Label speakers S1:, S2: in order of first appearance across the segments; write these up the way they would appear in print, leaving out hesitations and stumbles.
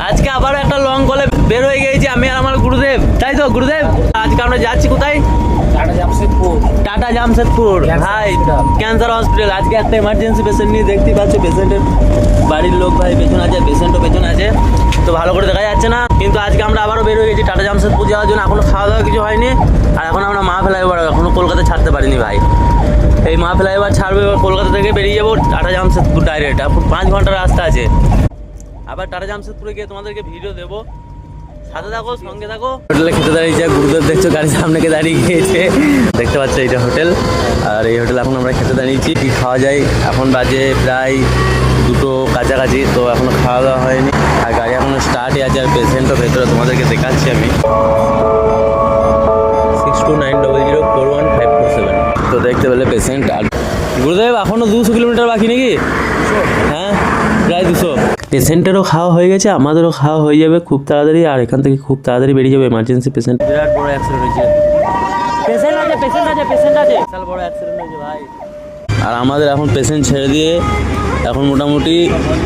S1: আজকে আবার একটা লং কলে বের হয়ে গেছি আমি আর আমার গুরুদেব, তাই তো গুরুদেব? আজকে আমরা যাচ্ছি কোথায়? টাটা জামশেদপুর ভাই, ক্যান্সার হসপিটাল। আজকে একটা এমার্জেন্সি পেশেন্ট নিয়ে, দেখতেই পাচ্ছ পেশেন্টের বাড়ির লোক ভাই পেছনে আছে, পেশেন্টও পেছনে আছে, তো ভালো করে দেখা যাচ্ছে না। কিন্তু আজকে আমরা আবারও বের হয়ে গেছি টাটা জামশেদপুর যাওয়ার জন্য। এখনো খাওয়া দাওয়া কিছু হয়নি, আর এখন আমরা মা ফ্লাইওভার এখনো কলকাতা ছাড়তে পারিনি ভাই। এই মা ফ্লাইওভার ছাড়বে, এবার কলকাতা থেকে বেরিয়ে যাবো টাটা জামশেদপুর ডাইরেক্ট। এখন 5 ঘন্টার রাস্তা আছে। আবার টাটা জামশেদপুরে গিয়ে তোমাদেরকে ভিডিও দেবো, সাথে থাকো, সঙ্গে থাকো। হোটেলে খেতে দাঁড়িয়েছে গুরুদেব, দেখছো গাড়ির সামনে কে দাঁড়িয়ে গিয়েছে, দেখতে পাচ্ছ এইটা হোটেল। আর এই হোটেলে এখন আমরা খেতে দাঁড়িয়েছি। কি খাওয়া যায়, এখন বাজে প্রায় 2টো কাছাকাছি, তো এখনো খাওয়া দাওয়া হয়নি। আর গাড়ি এখনো স্টার্টই আছে, আর পেশেন্টও ভেতরে, তোমাদেরকে দেখাচ্ছি আমি। 6290041547। তো দেখতে পেলে পেশেন্ট। আর গুরুদেব এখনো 200 কিলোমিটার বাকি নাকি? হ্যাঁ, প্রায় 200। পেশেন্টেরও খাওয়া হয়ে গেছে, আমাদেরও খাওয়া হয়ে যাবে খুব তাড়াতাড়ি। আর এখান থেকে খুব তাড়াতাড়ি বেরিয়ে যাবে এমার্জেন্সি পেশেন্ট। বিরাট বড় অ্যাক্সিডেন্ট হয়েছে, পেশেন্ট আছে বিশাল বড় অ্যাক্সিডেন্ট হয়েছে ভাই। আর আমাদের এখন পেশেন্ট ছেড়ে দিয়ে এখন মোটামুটি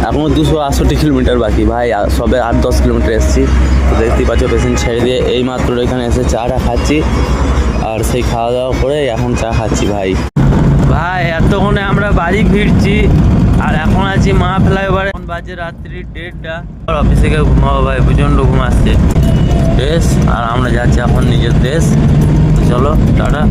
S1: এখনও 268 কিলোমিটার বাকি ভাই। সবে 8-10 কিলোমিটার এসেছি। তো দেখতেই পাচ্ছ পেশেন্ট ছেড়ে দিয়ে এই মাত্র এখানে এসে চাটা খাচ্ছি, আর সেই খাওয়া দাওয়া করে এখন চা খাচ্ছি ভাই। ভাই এতক্ষণে আমরা বাড়ি ফিরছি, আর এখন আছি মা ফ্লাইওভারে। এখন বাজে রাত্রি 1:30টা। অফিসে গিয়ে ঘুমাবো ভাই, প্রচণ্ড ঘুম আসছে। বেশ, আর আমরা যাচ্ছি এখন নিজের দেশ। চলো টাটা।